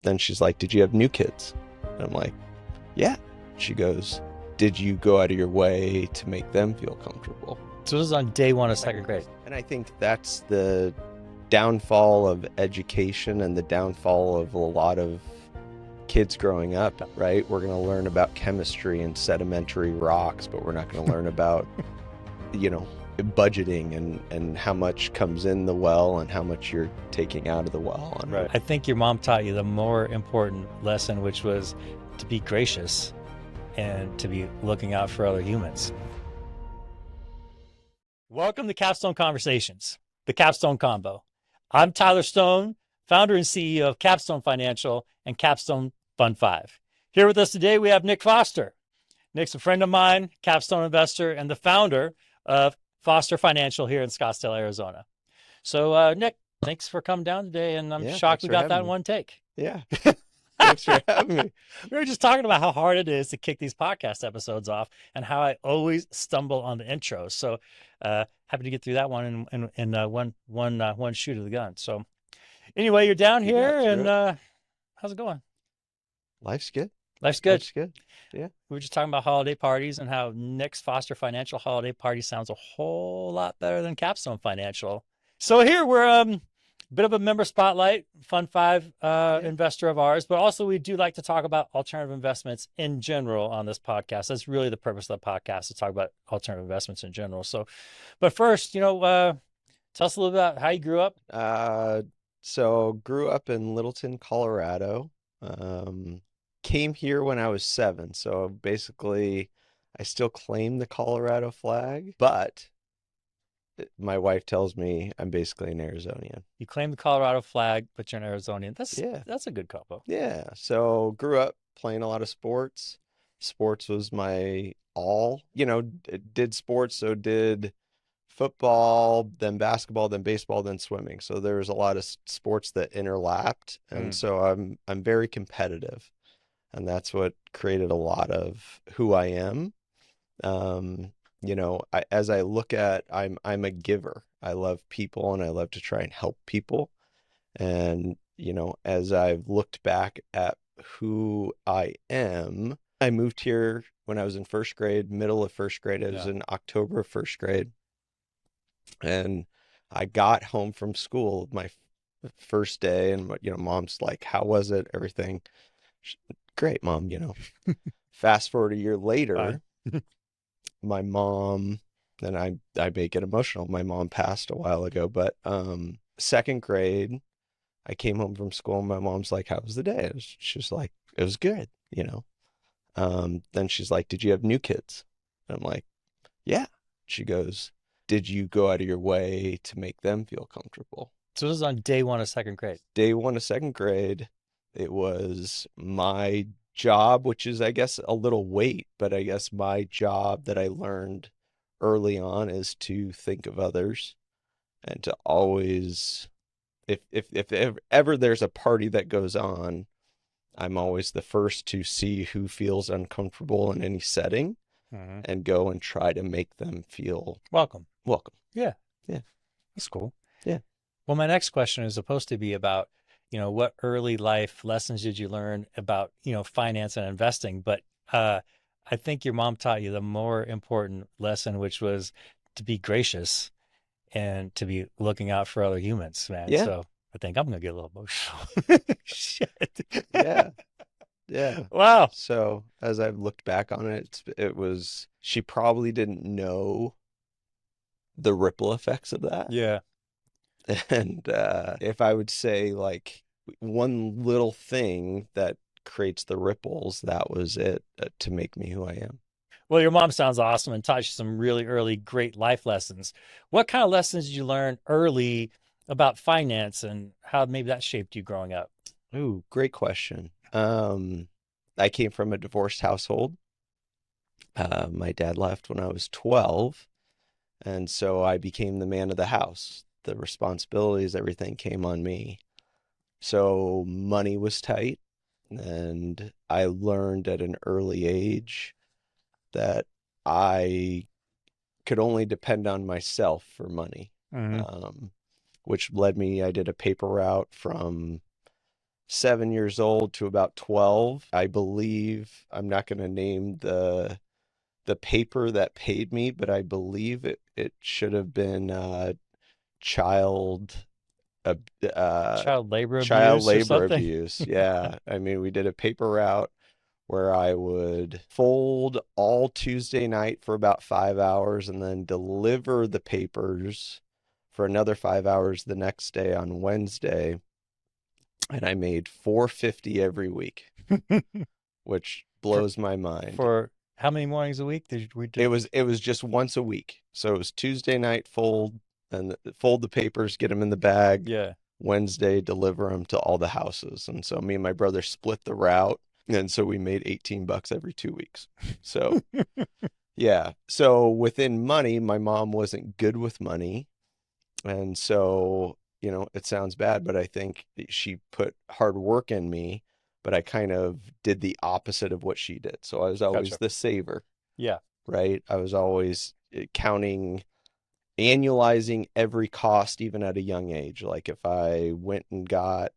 Then she's like, did you have new kids? And I'm like, yeah. She goes, did you go out of your way to make them feel comfortable? So this is on day one of second grade. And I think that's the downfall of education and the downfall of a lot of kids growing up, right? We're going to learn about chemistry and sedimentary rocks, but we're not going to learn about, budgeting and how much comes in the well and how much you're taking out of the well. And I think your mom taught you the more important lesson, which was to be gracious and to be looking out for other humans. Welcome to Capstone Conversations, the Capstone Combo. I'm Tyler Stone, founder and CEO of Capstone Financial and Capstone Fund 5. Here with us today, we have Nick Foster. Nick's a friend of mine, Capstone investor, and the founder of Foster Financial here in Scottsdale, Arizona. So, Nick, thanks for coming down today, and I'm shocked we got that in one take. Yeah. Thanks for having me. We were just talking about how hard it is to kick these podcast episodes off and how I always stumble on the intros. So happy to get through that one in one shoot of the gun. So anyway, you're down here and how's it going? Life's good. Life's good. Life's good. Yeah. We were just talking about holiday parties and how Nick's Foster Financial holiday party sounds a whole lot better than Capstone Financial. So here we're a bit of a member spotlight, Fund 5 investor of ours, but also we do like to talk about alternative investments in general on this podcast. That's really the purpose of the podcast, to talk about alternative investments in general. So, but first, tell us a little bit about how you grew up. So grew up in Littleton, Colorado. Came here when I was 7. So basically I still claim the Colorado flag, but my wife tells me I'm basically an Arizonian. You claim the Colorado flag, but you're an Arizonian. That's a good combo. Yeah. So grew up playing a lot of sports. Sports was my all, did sports. So did football, then basketball, then baseball, then swimming. So there was a lot of sports that interlapped. And so I'm very competitive. And that's what created a lot of who I am. As I look at, I'm a giver. I love people and I love to try and help people. And, as I've looked back at who I am, I moved here when I was in first grade, middle of first grade. It was in October of first grade. And I got home from school my first day and, mom's like, how was it? Everything. Great, Mom, Fast forward a year later, my mom, and I may get emotional. My mom passed a while ago, but second grade, I came home from school and my mom's like, how was the day? She's like, it was good, Then she's like, did you have new kids? And I'm like, yeah. She goes, did you go out of your way to make them feel comfortable? So this is on day one of second grade. Day one of second grade. It was my job, which is, I guess, a little weight, but I guess my job that I learned early on is to think of others and to always, if ever there's a party that goes on, I'm always the first to see who feels uncomfortable in any setting and go and try to make them feel welcome. Yeah. That's cool. Yeah. Well, my next question is supposed to be about, what early life lessons did you learn about, finance and investing? But I think your mom taught you the more important lesson, which was to be gracious and to be looking out for other humans, man. Yeah. So I think I'm going to get a little emotional. Shit. Yeah. Yeah. Wow. So as I've looked back on it, she probably didn't know the ripple effects of that. Yeah. And if I would say like one little thing that creates the ripples, that was it to make me who I am. Well, your mom sounds awesome and taught you some really early great life lessons. What kind of lessons did you learn early about finance and how maybe that shaped you growing up? Ooh, great question. I came from a divorced household. My dad left when I was 12. And so I became the man of the house. The responsibilities, everything came on me. So money was tight. And I learned at an early age that I could only depend on myself for money, which led me, I did a paper route from 7 years old to about 12. I believe, I'm not going to name the paper that paid me, but I believe it should have been child ab- uh Child labor child abuse or labor something? abuse. Yeah. I mean, we did a paper route where I would fold all Tuesday night for about 5 hours and then deliver the papers for another 5 hours the next day on Wednesday. And I made 450 every week, which For blows my mind. for how many mornings a week did we do? It was just once a week. So it was Tuesday night fold and fold the papers, get them in the bag. Yeah. Wednesday deliver them to all the houses. And so me and my brother split the route, and so we made $18 every 2 weeks. So yeah. So within money, my mom wasn't good with money. And so, it sounds bad, but I think she put hard work in me, but I kind of did the opposite of what she did. So I was always Gotcha. the saver, Yeah. right? I was always counting, annualizing every cost, even at a young age. Like if I went and got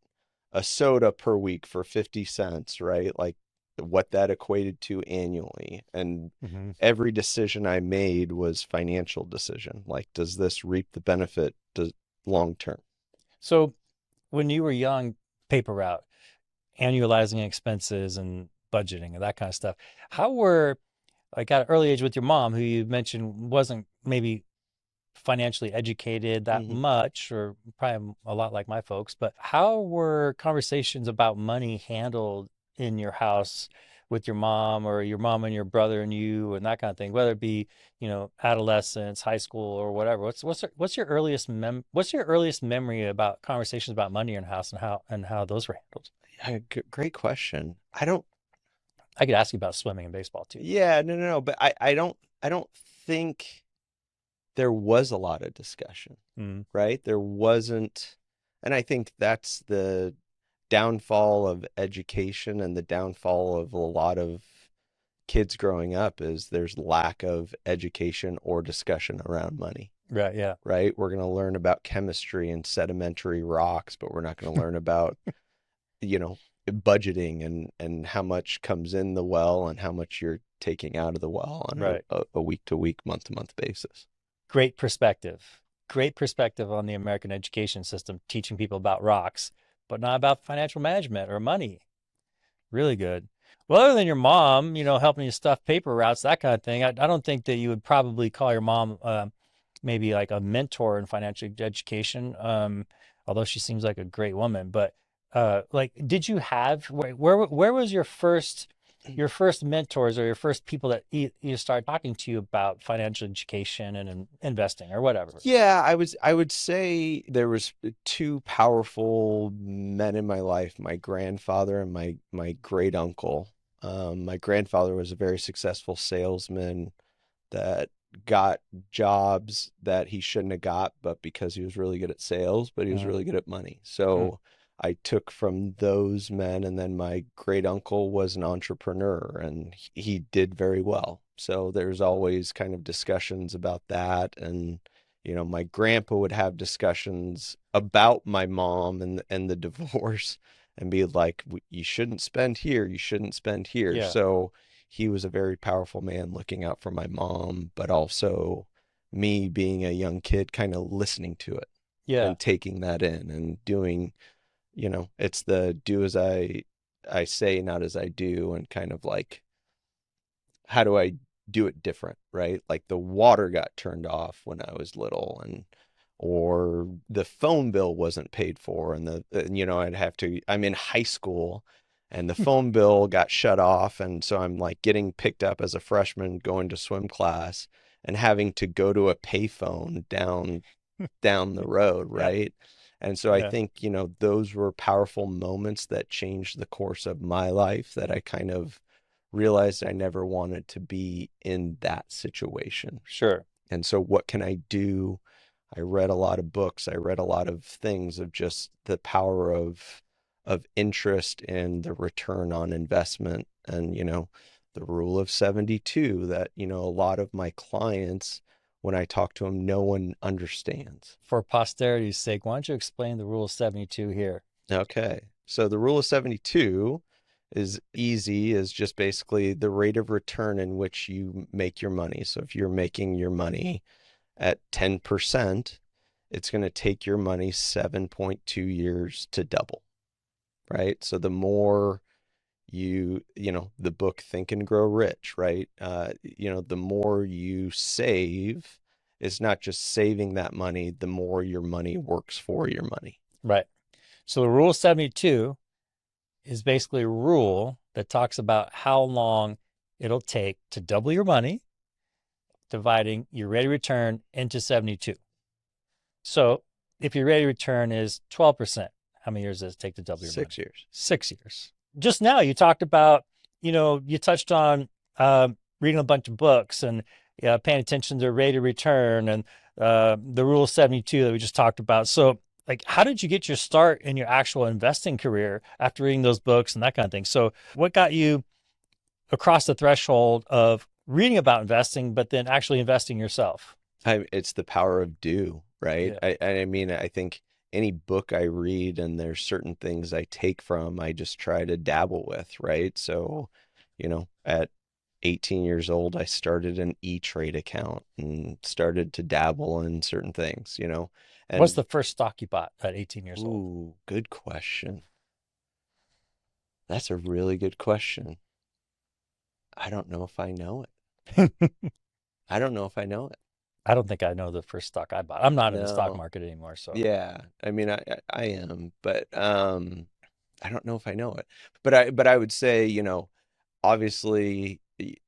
a soda per week for 50 cents, right? Like what that equated to annually. And Hmm. every decision I made was financial decision. Like, does this reap the benefit long term? So when you were young, paper route, annualizing expenses and budgeting and that kind of stuff, how were, like at an early age with your mom, who you mentioned wasn't maybe financially educated that Hmm. much, or probably a lot like my folks, but how were conversations about money handled in your house with your mom, or your mom and your brother and you, and that kind of thing, whether it be, adolescence, high school, or whatever? What's your earliest memory about conversations about money in your house, and how those were handled? Yeah, great question. I don't, I could ask you about swimming and baseball too. yeah, no, no, no, but I don't think there was a lot of discussion, Mm, right? There wasn't, and I think that's the downfall of education and the downfall of a lot of kids growing up is there's lack of education or discussion around money, right. Yeah. right? We're going to learn about chemistry and sedimentary rocks, but we're not going to learn about, you know, budgeting and how much comes in the well and how much you're taking out of the well on Right. a week to week, month to month basis. Great perspective. Great perspective on the American education system, teaching people about rocks, but not about financial management or money. Really good. Well, other than your mom, helping you stuff paper routes, that kind of thing, I don't think that you would probably call your mom maybe like a mentor in financial education, although she seems like a great woman. But like, did you have where was your first mentors, or your first people that you started talking to you about financial education and investing or whatever? Yeah, I would say there was two powerful men in my life, my grandfather and my great uncle. My grandfather was a very successful salesman that got jobs that he shouldn't have got, but because he was really good at sales, but he was Mm, really good at money. mm, So I took from those men, and then my great uncle was an entrepreneur and he did very well. So there's always kind of discussions about that. And, my grandpa would have discussions about my mom and the divorce and be like, you shouldn't spend here, you shouldn't spend here. yeah, So he was a very powerful man looking out for my mom, but also me being a young kid kind of listening to it yeah, and taking that in and doing, it's the do as I say, not as I do, and kind of like how do I do it different, right? Like the water got turned off when I was little, and or the phone bill wasn't paid for, and I'm in high school and the phone bill got shut off, and so I'm like getting picked up as a freshman going to swim class and having to go to a payphone down the road, yeah, right? And so I yeah. think, those were powerful moments that changed the course of my life, that I kind of realized I never wanted to be in that situation. Sure. And so what can I do? I read a lot of books. I read a lot of things of just the power of interest and the return on investment, and the rule of 72 that a lot of my clients, when I talk to them, no one understands. For posterity's sake, why don't you explain the rule of 72 here? Okay. So the rule of 72 is easy, is just basically the rate of return in which you make your money. So if you're making your money at 10%, it's going to take your money 7.2 years to double, right? So the more the book Think and Grow Rich, right? The more you save, it's not just saving that money, the more your money works for your money. Right. So the rule of 72 is basically a rule that talks about how long it'll take to double your money, dividing your rate of return into 72. So if your rate of return is 12%, how many years does it take to double your money? 6 years. 6 years. Just now you talked about, you touched on reading a bunch of books and paying attention to rate of return and the rule of 72 that we just talked about. So like, how did you get your start in your actual investing career after reading those books and that kind of thing? So what got you across the threshold of reading about investing, but then actually investing yourself? It's the power of do, right? Yeah. I mean, I think any book I read and there's certain things I take from, I just try to dabble with, right? So, at 18 years old, I started an E-Trade account and started to dabble in certain things, What's and the first stock you bought at 18 years old? ooh, good question. That's a really good question. I don't know if I know it. I don't know if I know it. I don't think I know the first stock I bought. I'm not in the stock No. market anymore, so Yeah. I mean, I am, but I don't know if I know it. But I would say, obviously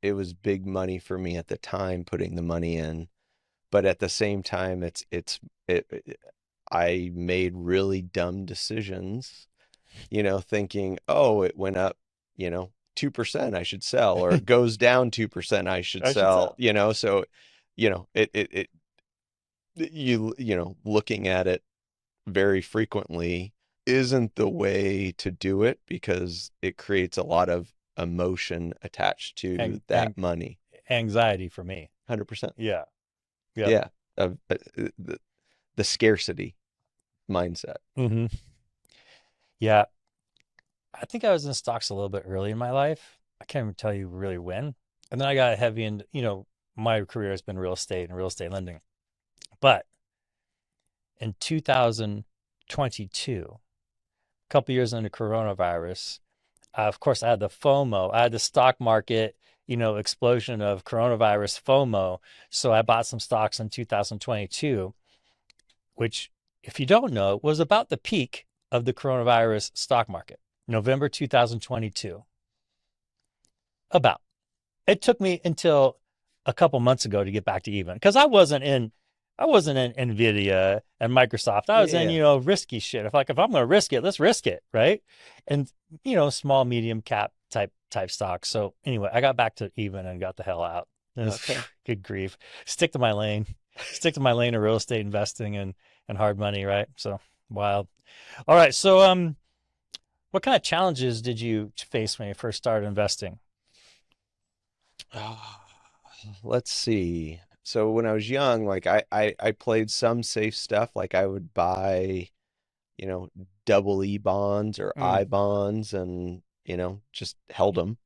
it was big money for me at the time putting the money in, but at the same time I made really dumb decisions, thinking, "Oh, it went up, 2%, I should sell, or it goes down 2%, I should I should sell." sell. So, looking at it very frequently isn't the way to do it because it creates a lot of emotion attached to And that money. anxiety for me. 100%. Yeah. Yep. Yeah. The scarcity mindset. hmm Yeah. I think I was in stocks a little bit early in my life. I can't even tell you really when. And then I got heavy into, my career has been real estate and real estate lending. But in 2022, a couple years into coronavirus, of course, I had the FOMO. I had the stock market, explosion of coronavirus FOMO. So I bought some stocks in 2022, which, if you don't know, was about the peak of the coronavirus stock market, November 2022. About. It took me until a couple months ago to get back to even because I wasn't in Nvidia and Microsoft. I was in, Yeah. risky shit. If I'm going to risk it, let's risk it, right? And small, medium cap type stocks. So anyway, I got back to even and got the hell out. Okay. Good grief. Stick to my lane. Stick to my lane of real estate investing and hard money, right? So wild. All right. So what kind of challenges did you face when you first started investing? Let's see. So when I was young, like I played some safe stuff. Like I would buy, you know, double E bonds or I Mm, bonds and, just held them.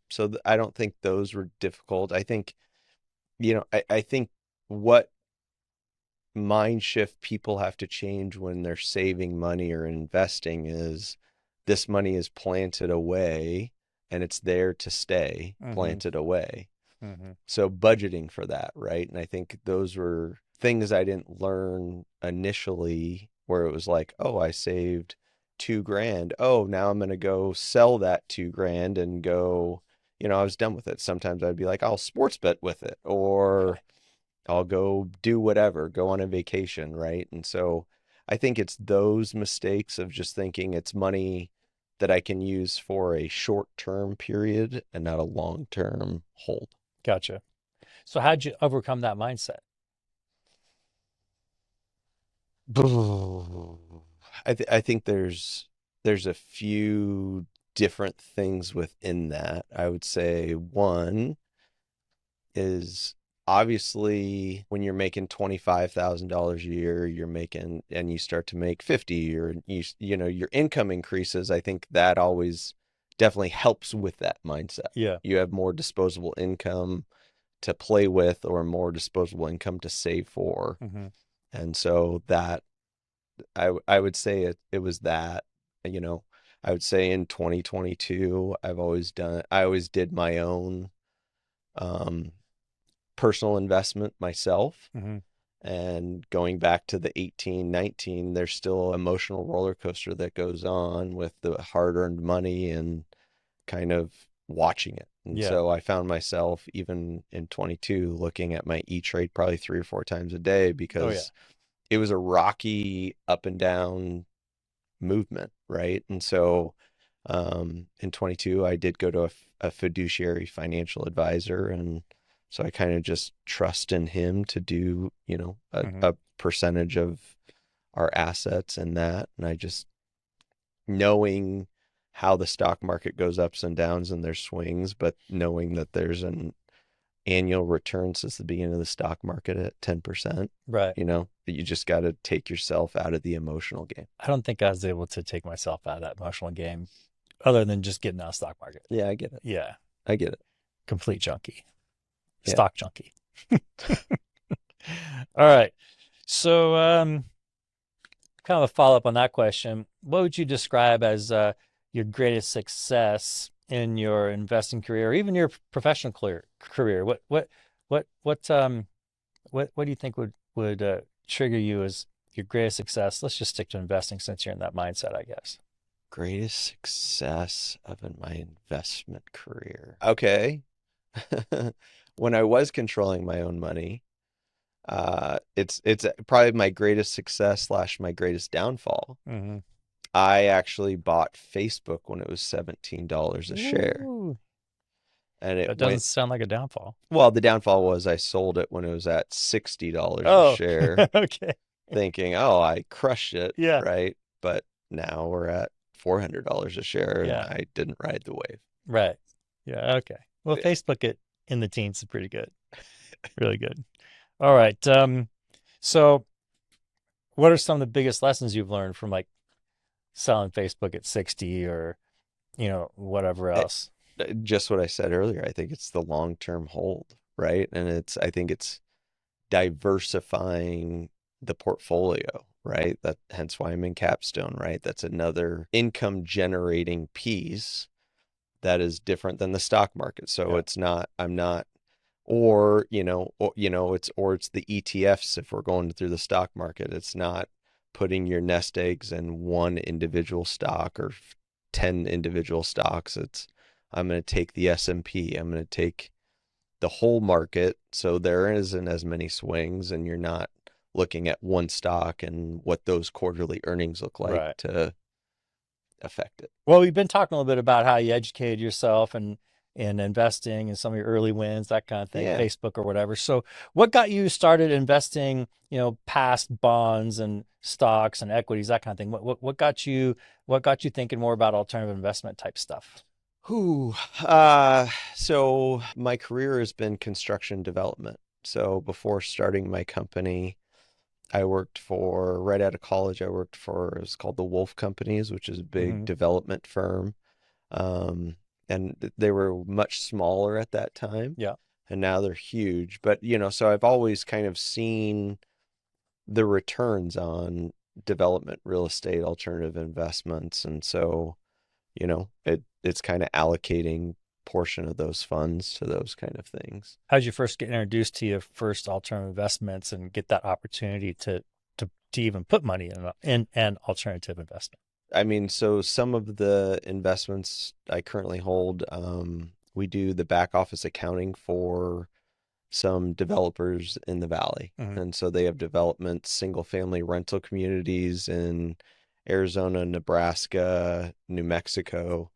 So I don't think those were difficult. I think, I think what mind shift people have to change when they're saving money or investing is this money is planted away and it's there to stay hmm planted away. hmm So budgeting for that, right? And I think those were things I didn't learn initially where it was like, oh, I saved 2 grand. Oh, now I'm gonna go sell that 2 grand and go, I was done with it. Sometimes I'd be like, I'll sports bet with it, Okay. or I'll go do whatever, go on a vacation, right? And so I think it's those mistakes of just thinking it's money that I can use for a short-term period and not a long-term hold. Gotcha. So how'd you overcome that mindset? I think there's a few different things within that. I would say one is obviously when you're making $25,000 a year, you're making, and you start to make 50, or you know, your income increases. I think that always definitely helps with that mindset. Yeah. You have more disposable income to play with, or more disposable income to save for. Hmm. And so that I would say it was that, you know, I would say in 2022, I always did my own um personal investment myself. Hmm. And going back to the 18, 19, there's still an emotional roller coaster that goes on with the hard-earned money and kind of watching it. And Yeah. so I found myself even in 22 looking at my E-Trade probably 3 or 4 times a day, Oh yeah. because it was a rocky up and down movement, right? And so in 22, I did go to a fiduciary financial advisor, and so I kind of just trust in him to do, you know, Hmm. a percentage of our assets and that, and I just, knowing how the stock market goes ups and downs and there's swings, but knowing that there's an annual return since the beginning of the stock market at 10%, Right. you know, that you just got to take yourself out of the emotional game. I don't think I was able to take myself out of that emotional game other than just getting out of stock market. Yeah, I get it. Yeah. I get it. Complete junkie. Yeah. Stock junkie. All right. So, kind of a follow up on that question. What would you describe as your greatest success in your investing career, or even your professional career? What do you think would trigger you as your greatest success? Let's just stick to investing since you're in that mindset, I guess. Greatest success of in my investment career. Okay. When I was controlling my own money, it's probably my greatest success slash my greatest downfall. Hmm. I actually bought Facebook when it was $17 a share. Ooh, And it that doesn't went, sound like a downfall. well, the downfall was I sold it when it was at $60 a Oh, share, okay. thinking, oh, I crushed it, Yeah, right? But now we're at $400 a share, and yeah, I didn't ride the wave. right. Yeah, okay. Well, Yeah. Facebook it in the teens is pretty good. Really good. All right. So what are some of the biggest lessons you've learned from like selling Facebook at 60 or, whatever Eh, else? Just what I said earlier. I think it's the long-term hold, right? And I think it's diversifying the portfolio, right? That hence why I'm in Capstone, right? That's another income generating piece that is different than the stock market. So Yeah. it's not, I'm not, or it's the ETFs. If we're going through the stock market, it's not putting your nest eggs in one individual stock or 10 individual stocks. It's, I'm going to take the S&P. I'm going to take the whole market, so there isn't as many swings, and you're not looking at one stock and what those quarterly earnings look like Right. to affect it. Well, we've been talking a little bit about how you educated yourself and investing and some of your early wins, that kind of thing, Yeah, Facebook or whatever. So what got you started investing, past bonds and stocks and equities, that kind of thing? What got you thinking more about alternative investment type stuff? who so my career has been construction development. So before starting my company, I worked for, right out of college, I worked for, it's called the Wolf Companies, which is a big Hmm. development firm. Um, and they were much smaller at that time, Yeah. and now they're huge. But, so I've always kind of seen the returns on development, real estate, alternative investments. And so, it's kind of allocating portion of those funds to those kind of things. How did you first get introduced to your first alternative investments and get that opportunity to even put money in an alternative investment? I mean, so some of the investments I currently hold, we do the back office accounting for some developers in the valley. Hmm. And so they have development, single family rental communities in Arizona, Nebraska, New Mexico.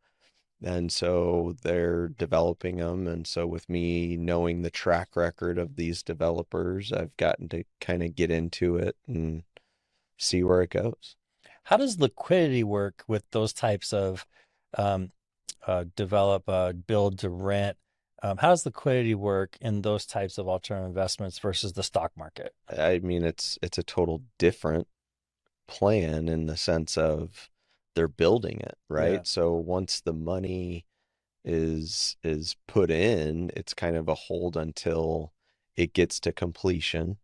And so they're developing them. And so with me knowing the track record of these developers, I've gotten to kind of get into it and see where it goes. How does liquidity work with those types of um, build to rent How does liquidity work in those types of alternative investments versus the stock market? I mean, it's a total different plan in the sense of they're building it, Yeah. right? So once the money is put in, it's kind of a hold until it gets to completion,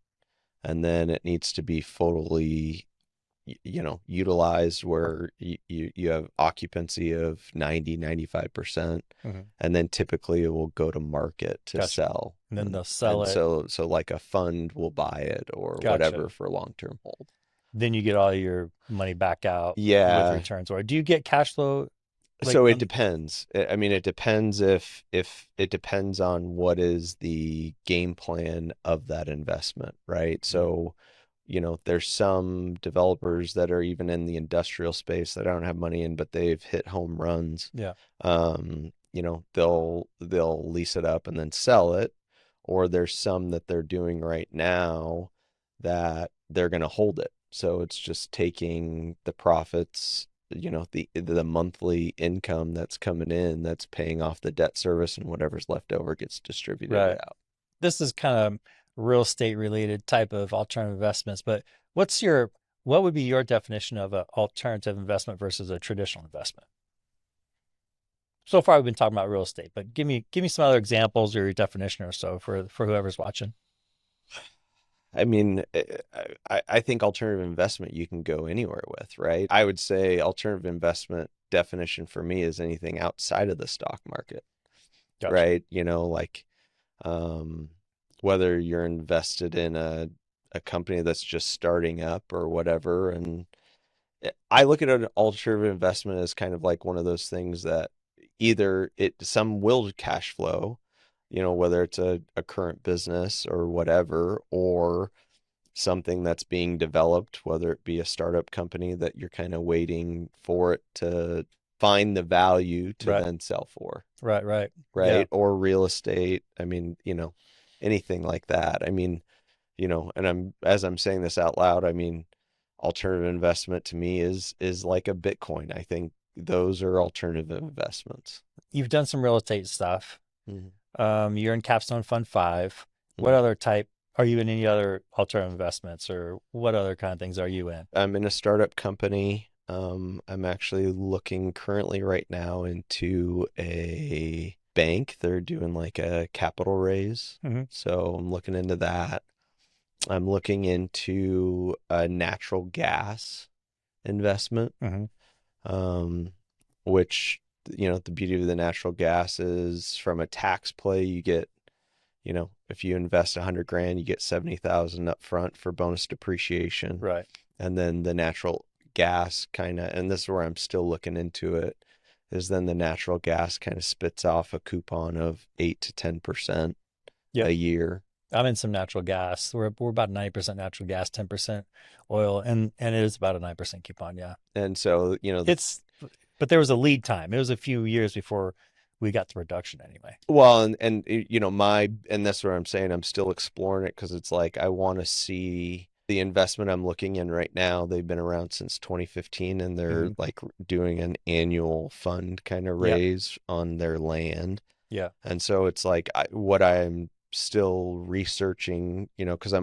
and then it needs to be fully utilized where you have occupancy of 90-95%, Hmm. and then typically it will go to market to Gotcha. sell. And then And they'll sell and it. so like a fund will buy it or Gotcha. whatever for long-term hold. Then you get all your money back out with Yeah. returns. Or do you get cash flow like So it on? depends. I mean, it depends if it depends on what is the game plan of that investment, right? Mhm. So, there's some developers that are even in the industrial space that I don't have money in, but they've hit home runs. Yeah. They'll lease it up and then sell it, or there's some that they're doing right now that they're going to hold it. So it's just taking the profits, the monthly income that's coming in, that's paying off the debt service, and whatever's left over gets distributed Right. out. This is kind of real estate related type of alternative investments, but what would be your definition of an alternative investment versus a traditional investment? So far, we've been talking about real estate, but give me some other examples or your definition or so for whoever's watching. I mean, I think alternative investment you can go anywhere with, right? I would say alternative investment definition for me is anything outside of the stock market, Gotcha. right? Like um, whether you're invested in a company that's just starting up or whatever. And I look at an alternative investment as kind of like one of those things that either some will cash flow, whether it's a current business or whatever, or something that's being developed, whether it be a startup company that you're kind of waiting for it to find the value to Right. then sell for, Right. Right. Yeah. right? Or real estate. I mean, anything like that. I mean, and as I'm saying this out loud, I mean, alternative investment to me is like a Bitcoin. I think those are alternative investments. You've done some real estate stuff. Mhm. You're in Capstone Fund 5. What Mhm. other type are you in any other alternative investments or what other kind of things are you in? I'm in a startup company. I'm actually looking currently right now into a bank. They're doing like a capital raise. Hmm. So I'm looking into that. I'm looking into a natural gas investment, Hmm. um, which, the beauty of the natural gas is from a tax play, you get, if you invest 100 grand, you get 70,000 up front for bonus depreciation. Right. And then the natural gas kind of, and this is where I'm still looking into it, is then the natural gas kind of spits off a coupon of 8 to 10% Yep. a year. I'm in some natural gas. We're about 90% natural gas, 10% oil, and it is about a 9% coupon. Yeah. And so, It's but there was a lead time. It was a few years before we got the reduction anyway. well, and and that's what I'm saying. I'm still exploring it because it's like I want to see the investment I'm looking in right now. They've been around since 2015, and they're Hmm. like doing an annual fund kind of Yep. raise on their land. Yeah. And so it's like what I'm still researching, because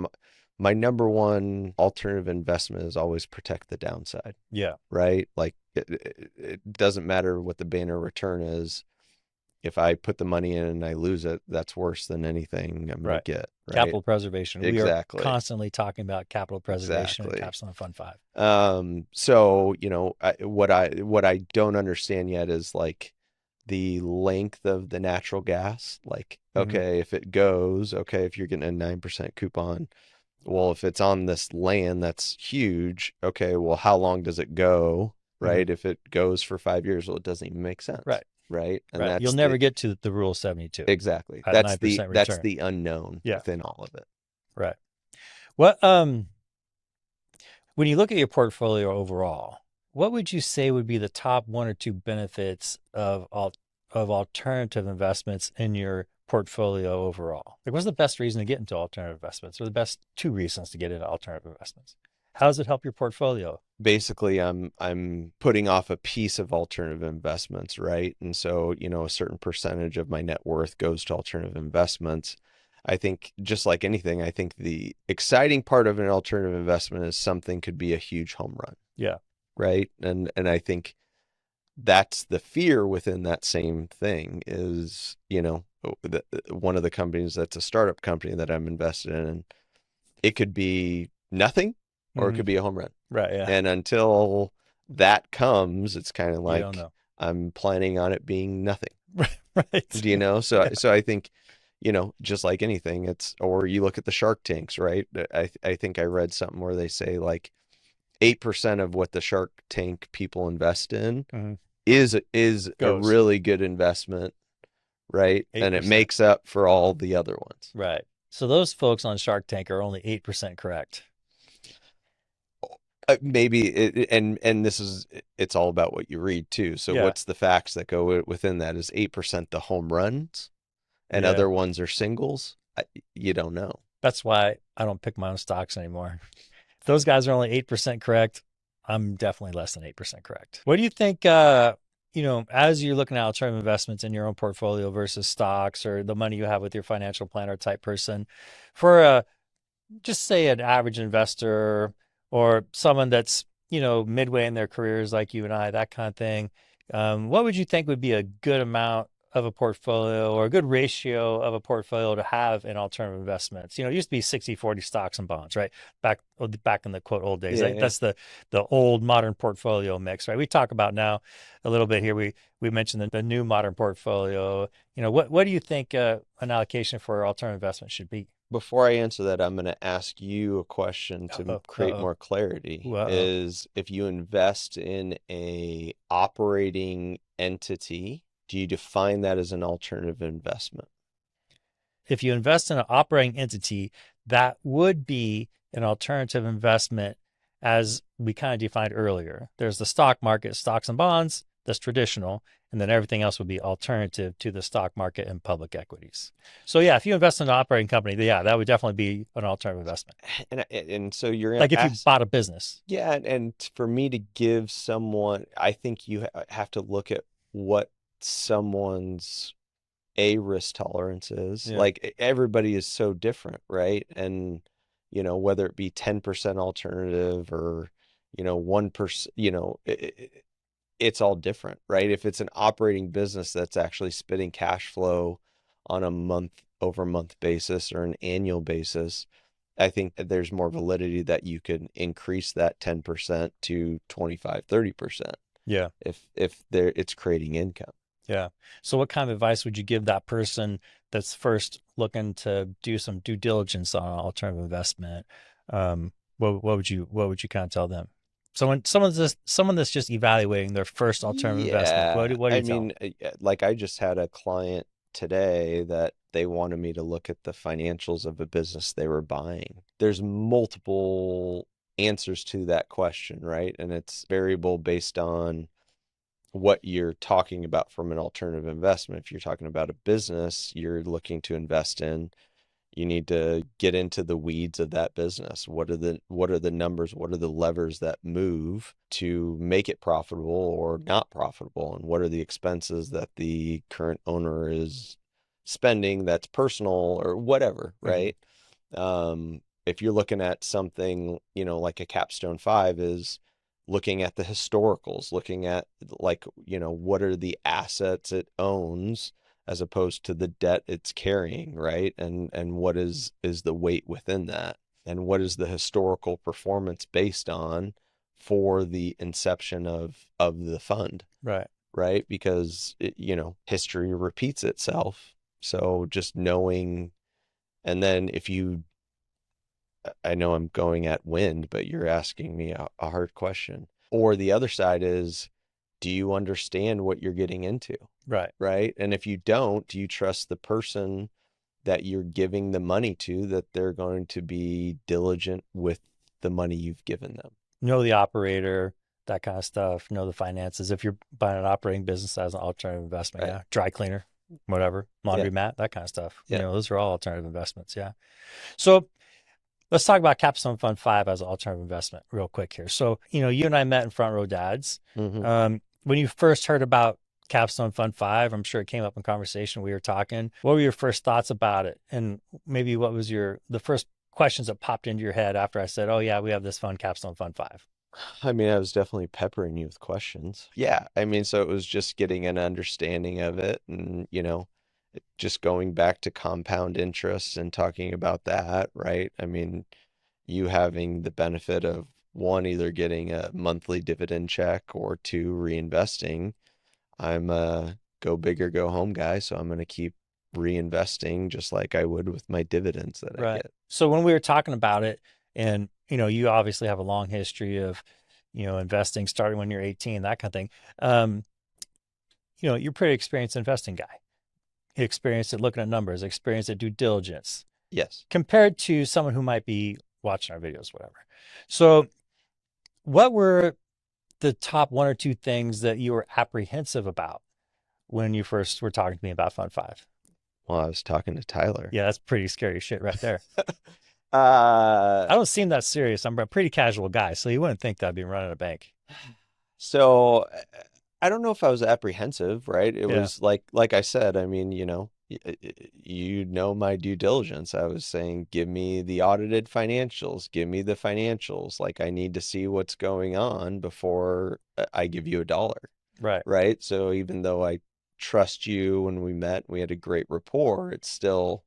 my number one alternative investment is always protect the downside, Yeah. right? Like it doesn't matter what the banner return is. If I put the money in and I lose it, that's worse than anything I'm going to Right. get, right? Capital preservation. We are Exactly. constantly talking about capital preservation in Exactly. Capstone Fund 5. So, what I don't understand yet is like the length of the natural gas. Like, Hmm. okay, if it goes, okay, if you're getting a 9% coupon, well, if it's on this land that's huge, okay, well, how long does it go, Hmm. right? If it goes for 5 years, well, it doesn't even make sense, Right. right? And Right. You'll that's never get to the rule of 72 exactly, at a that's the 9% that's return. the unknown Yeah. within all of it. Right. What when you look at your portfolio overall, what would you say would be the top one or two benefits of alternative investments in your portfolio overall? Like, what's the best reason to get into alternative investments, or the best two reasons to get into alternative investments? How does it help your portfolio basically I'm putting off a piece of alternative investments, right? And so, a certain percentage of my net worth goes to alternative investments. I think just like anything, I think the exciting part of an alternative investment is something could be a huge home run, Yeah. right? And I think that's the fear within that same thing is, one of the companies that's a startup company that I'm invested in, and it could be nothing or it Hmm. could be a home run. Right. Yeah. And until that comes, it's kind of You don't like know. I'm planning on it being nothing. Right. Do you know? So Yeah. so I think, just like anything, or you look at the Shark Tanks, right? I think I read something where they say like 8% of what the Shark Tank people invest in Hmm. is a Goes really good investment, right? And it 8%. makes up for all the other ones. Right. So those folks on Shark Tank are only 8% correct. Maybe and this is it's all about what you read too. So Yeah. what's the facts that go within that? Is 8% the home runs and Yeah. other ones are singles? You don't know. That's why I don't pick my own stocks anymore. If those guys are only 8% correct, I'm definitely less than 8% correct. What do you think, as you're looking at alternative investments in your own portfolio versus stocks or the money you have with your financial planner type person, for just say an average investor or someone that's, midway in their careers like you and I, that kind of thing, what would you think would be a good amount of a portfolio or a good ratio of a portfolio to have in alternative investments? It used to be 60-40 stocks and bonds, right? Back in the quote old days. Yeah, yeah. That's the old modern portfolio mix, right? We talk about now a little bit here. We mentioned the new modern portfolio. What do you think an allocation for alternative investment should be? Before I answer that, I'm going to ask you a question to Uh-oh, create uh-oh, more clarity. uh-oh. Is if you invest in a operating entity, do you define that as an alternative investment? If you invest in an operating entity, that would be an alternative investment as we kind of defined earlier. There's the stock market, stocks and bonds, that's traditional, and then everything else would be alternative to the stock market and public equities. So yeah, if you invest in an operating company, yeah, that would definitely be an alternative investment. And so you're Like if you asked, bought a business. yeah, and for me to give someone, I think you have to look at what someone's a risk tolerance is. Yeah. Like everybody is so different, right? And whether it be 10% alternative or 1%, it's all different, right? If it's an operating business that's actually spitting cash flow on a month over month basis or an annual basis, I think that there's more validity that you could increase that 10% to 25, 30% Yeah. if it's creating income. Yeah. So what kind of advice would you give that person that's first looking to do some due diligence on an alternative investment? What would you kind of tell them? Someone that's just evaluating their first alternative investment. Yeah, What do I you tell them? mean, like I just had a client today that they wanted me to look at the financials of a business they were buying. There's multiple answers to that question, right? And it's variable based on what you're talking about from an alternative investment. If you're talking about a business you're looking to invest in, you need to get into the weeds of that business. What are the numbers? What are the levers that move to make it profitable or not profitable? And what are the expenses that the current owner is spending that's personal or whatever, Hmm. right? If you're looking at something, like a Capstone 5 is looking at the historicals, looking at like, what are the assets it owns as opposed to the debt it's carrying, right? And what is the weight within that? And what is the historical performance based on for the inception of the fund, Right. right? Because history repeats itself. So just knowing, and then if you, I know I'm going at wind, but you're asking me a hard question. Or the other side is, do you understand what you're getting into? Right. Right? And if you don't, do you trust the person that you're giving the money to that they're going to be diligent with the money you've given them? Know the operator, that kind of stuff. Know the finances. If you're buying an operating business as an alternative investment, Right. yeah. Dry cleaner, whatever, Yeah. laundry mat, that kind of stuff. Yeah. Those are all alternative investments. Yeah. So Let's talk about Capstone Fund 5 as an alternative investment real quick here. So, you and I met in Front Row Dads. Hmm. When you first heard about Capstone Fund 5, I'm sure it came up in conversation. We were talking. What were your first thoughts about it? And maybe what was the first questions that popped into your head after I said, oh, yeah, we have this fund, Capstone Fund 5? I mean, I was definitely peppering you with questions. Yeah, I mean, so it was just getting an understanding of it and, just going back to compound interest and talking about that, right? I mean, you having the benefit of one, either getting a monthly dividend check or two, reinvesting. I'm a go big or go home guy, so I'm going to keep reinvesting just like I would with my dividends that I Right. get. So when we were talking about it, and you obviously have a long history of, investing starting when you're 18, that kind of thing. Um, you're a pretty experienced investing guy. Experienced at looking at numbers, experienced at due diligence, Yes. compared to someone who might be watching our videos, whatever. So, what were the top one or two things that you were apprehensive about when you first were talking to me about Fund 5? Well, I was talking to Tyler. Yeah, that's pretty scary shit right there. Uh, I don't seem that serious. I'm a pretty casual guy, so you wouldn't think that I'd be running a bank. so I don't know if I was apprehensive, right? It Yeah, was like I said, I mean, you know my due diligence. I was saying, give me the audited financials, give me the financials. Like I need to see what's going on before I give you a dollar, right, right? So even though I trust you when we met, we had a great rapport, it's still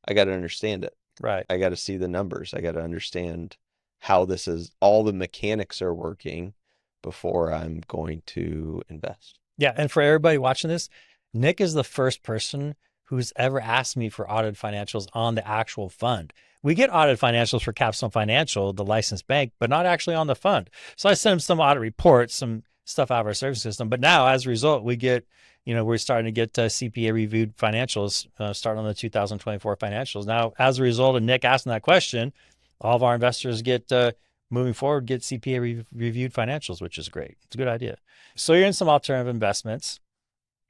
I got to understand it. right. I got to see the numbers. I got to understand how this is, all the mechanics are working before I'm going to invest. Yeah, and for everybody watching this, Nick is the first person who's ever asked me for audited financials on the actual fund. We get audited financials for Capstone Financial, the licensed bank, but not actually on the fund. So I sent him some audit reports, some stuff out of our service system. But now, as a result, we're starting to get CPA reviewed financials starting on the 2024 financials. Now, as a result of Nick asking that question, all of our investors get moving forward, get CPA reviewed financials, which is great. It's a good idea. So you're in some alternative investments.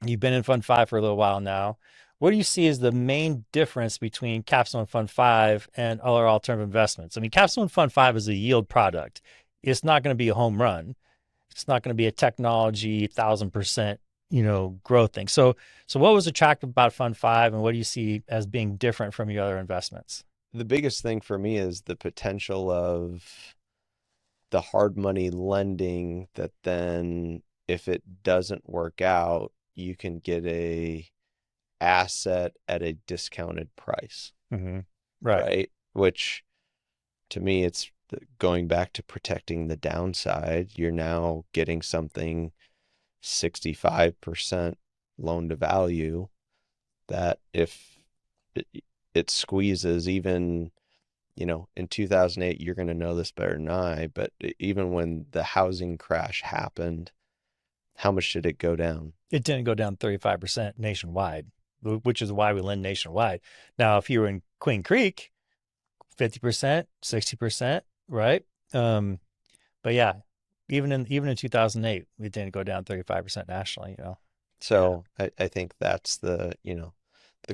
You've been in Fund 5 for a little while now. What do you see as the main difference between Capstone Fund 5 and other alternative investments? I mean, Capstone Fund 5 is a yield product. It's not going to be a home run. It's not going to be a technology 1,000%, growth thing. So what was attractive about Fund 5 and what do you see as being different from your other investments? The biggest thing for me is the potential of the hard money lending that then if it doesn't work out, you can get a asset at a discounted price, Mm-hmm. Right. right? Which to me, it's going back to protecting the downside. You're now getting something 65% loan to value that if it squeezes even, in 2008, you're going to know this better than I, but even when the housing crash happened, how much did it go down? It didn't go down 35% nationwide, which is why we lend nationwide. Now, if you were in Queen Creek, 50%, 60%, right? But yeah, even in 2008, it didn't go down 35% nationally. Yeah. So I think that's the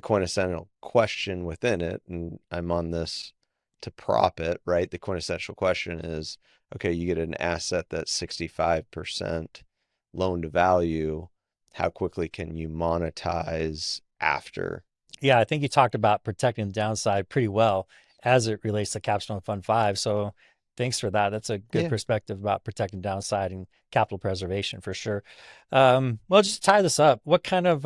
quintessential question within it. And I'm on this to prop it, right? The quintessential question is, okay, you get an asset that's 65% loan to value. How quickly can you monetize after? Yeah, I think you talked about protecting the downside pretty well as it relates to Capstone Fund 5. So thanks for that. That's a good Yeah. perspective about protecting downside and capital preservation for sure. Well, just to tie this up, what kind of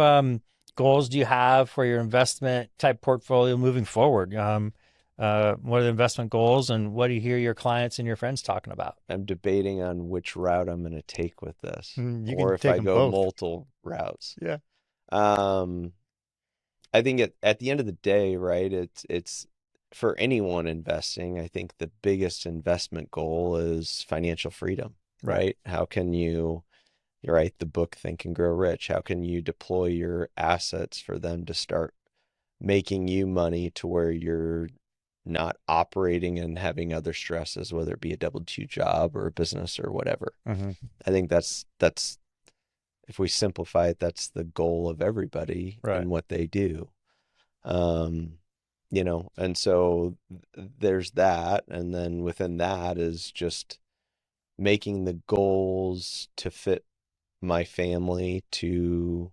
goals do you have for your investment type portfolio moving forward? What are the investment goals and what do you hear your clients and your friends talking about? I'm debating on which route I'm going to take with this, You or can if take I them go both. multiple routes. Yeah. Um, I think at the end of the day, right, it's for anyone investing, I think the biggest investment goal is financial freedom, Right. right? How can you write the book Think and Grow Rich? How can you deploy your assets for them to start making you money to where you're not operating and having other stresses, whether it be a W-2 job or a business or whatever. Mm-hmm. I think that's if we simplify it, that's the goal of everybody Right. in what they do. Um, and so there's that. And then within that is just making the goals to fit my family, to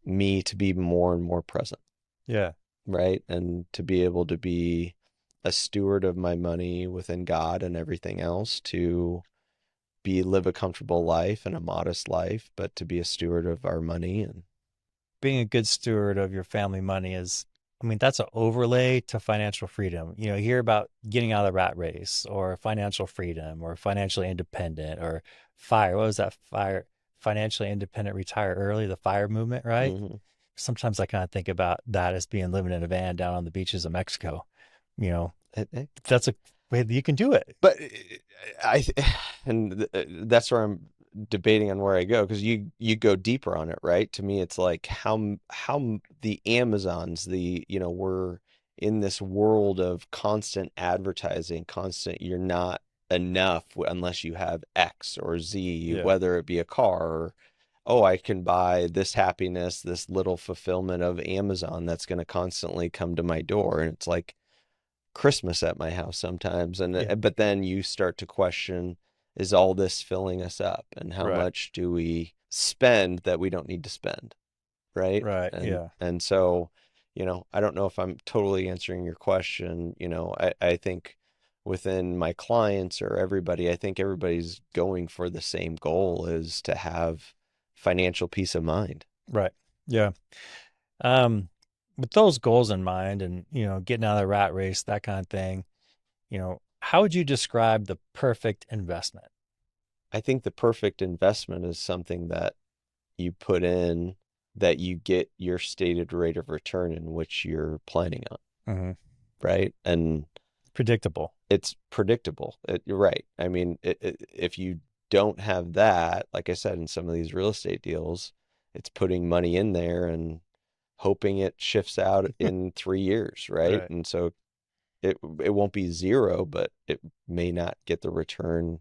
me to be more and more present, Yeah. right? And to be able to be a steward of my money within God and everything else, to live a comfortable life and a modest life, but to be a steward of our money. And Being a good steward of your family money is, I mean, that's an overlay to financial freedom. You hear about getting out of the rat race or financial freedom or financially independent or fire. What was that? Fire, financially independent, retire early, the fire movement, right? mhm. Sometimes I kind of think about that as being living in a van down on the beaches of Mexico. You know, that's a way that you can do it. But I, and that's where I'm debating on where I go, because you go deeper on it, right? To me, it's like how the Amazons, we're in this world of constant advertising, constant, you're not enough unless you have X or Z, Yeah. whether it be a car or, oh, I can buy this happiness, this little fulfillment of Amazon that's going to constantly come to my door. And it's like Christmas at my house sometimes. And Yeah. but then you start to question, is all this filling us up? And how Right. much do we spend that we don't need to spend? Right. Right. And Yeah. so, I don't know if I'm totally answering your question. I think within my clients or everybody, I think everybody's going for the same goal, is to have financial peace of mind. Right. Yeah. Um, with those goals in mind and, getting out of the rat race, that kind of thing, how would you describe the perfect investment? I think the perfect investment is something that you put in, that you get your stated rate of return in which you're planning on, Hmm. right? And Predictable. it's predictable. You're right. I mean, if you don't have that, like I said, in some of these real estate deals, it's putting money in there and hoping it shifts out in 3 years, right? Right. And so it won't be zero, but it may not get the return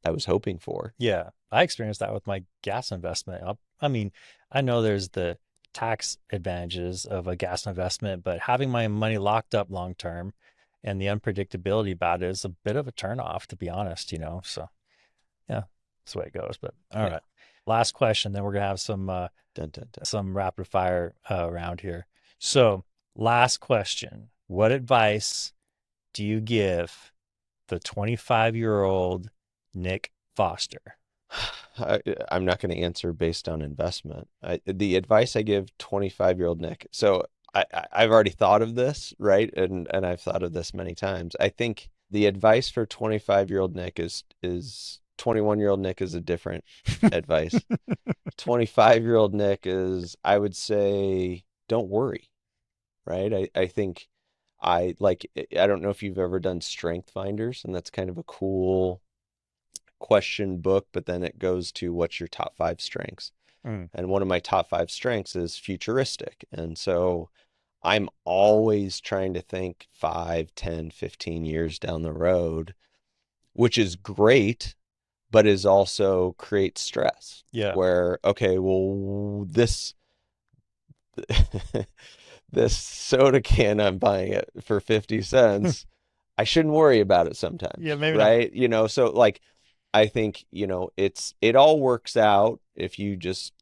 I was hoping for. Yeah. I experienced that with my gas investment. I mean, I know there's the tax advantages of a gas investment, but having my money locked up long term and the unpredictability about it is a bit of a turnoff, to be honest. So yeah, that's the way it goes. But all Yeah. right. Last question, then we're gonna have Dun, dun, dun. some rapid fire around here. So, last question. What advice do you give the 25-year-old Nick Foster? I'm not going to answer based on investment. The advice I give 25-year-old Nick. So I've already thought of this, right? And I've thought of this many times. I think the advice for 25-year-old Nick is 21-year-old Nick is a different advice. 25-year-old Nick is, I would say, don't worry, right? I think I don't know if you've ever done Strength Finders, and that's kind of a cool question book, but then it goes to what's your top 5 strengths. Mm, And one of my top 5 strengths is futuristic. And so I'm always trying to think 5, 10, 15 years down the road, which is great, but is also creates stress yeah. where, okay, well, this this soda can I'm buying it for 50 cents. I shouldn't worry about it Yeah, sometimes, maybe not. right? So like I think, it all works out if you just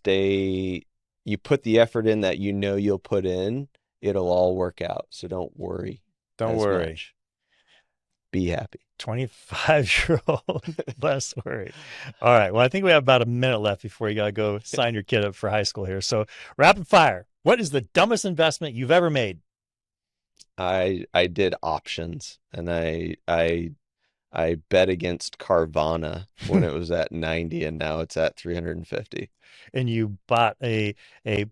you put the effort in that you'll put in, it'll all work out. So don't worry Don't as worry. much. Be happy. 25-year-old, less worried. All right. Well, I think we have about a minute left before you got to go sign your kid up for high school here. So, rapid fire. What is the dumbest investment you've ever made? I did options, and I bet against Carvana when it was at 90 and now it's at 350. And you bought a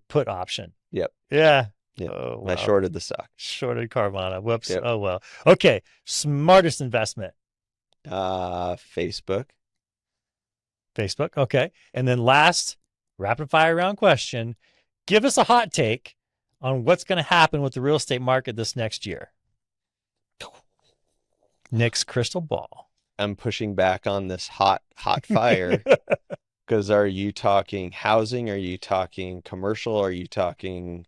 put option. Yep. Yeah. Yep. Oh, I wow. shorted the stock. Shorted Carvana. Whoops. Yep. Oh, well. Okay. Smartest investment. Facebook. Facebook. Okay. And then last rapid fire round question. Give us a hot take on what's going to happen with the real estate market this next year. Nick's crystal ball. I'm pushing back on this hot fire because are you talking housing? Are you talking commercial? Are you talking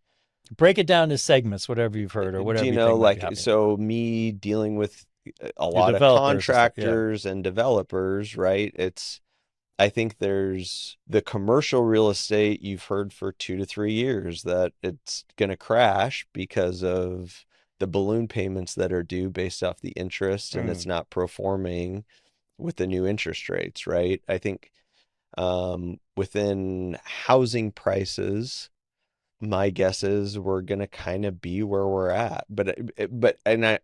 Break it down to segments, whatever you've heard or Do whatever you you know, think might be like, happening. so me dealing with a Your lot of developers and stuff. Yeah. contractors and developers, right? I think there's the commercial real estate you've heard for 2 to 3 years that it's going to crash because of the balloon payments that are due based off the interest, and it's Mm, not performing with the new interest rates, right? I think within housing prices, my guess is we're gonna kind of be where we're at.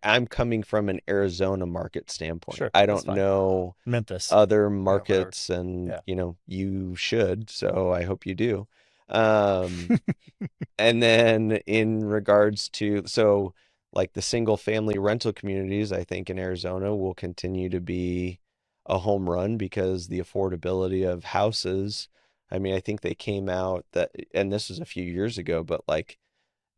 I'm coming from an Arizona market standpoint. sure. I That's don't fine. know Memphis. other Yeah, whatever. markets, and Yeah. you should, so I hope you do. Um, and then in regards to, so like the single family rental communities, I think in Arizona will continue to be a home run because the affordability of houses. I mean, I think they came out that, and this was a few years ago, but like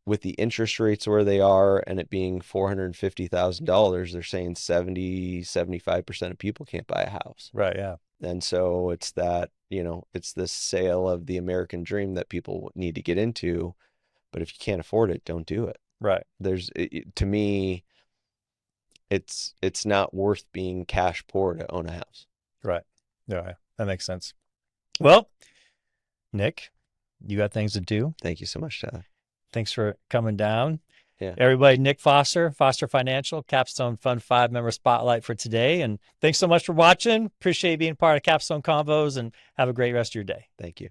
with the interest rates where they are and it being $450,000, they're saying 75% of people can't buy a house. Right. Yeah. And so it's that, it's this sale of the American dream that people need to get into. But if you can't afford it, don't do it. Right. To me, it's not worth being cash poor to own a house. Right. Yeah. That makes sense. Well, Nick, you got things to do. Thank you so much, Tyler. Thanks for coming down. Yeah. Everybody, Nick Foster, Foster Financial, Capstone Fund 5 member spotlight for today. And thanks so much for watching. Appreciate being part of Capstone Convos, and have a great rest of your day. Thank you.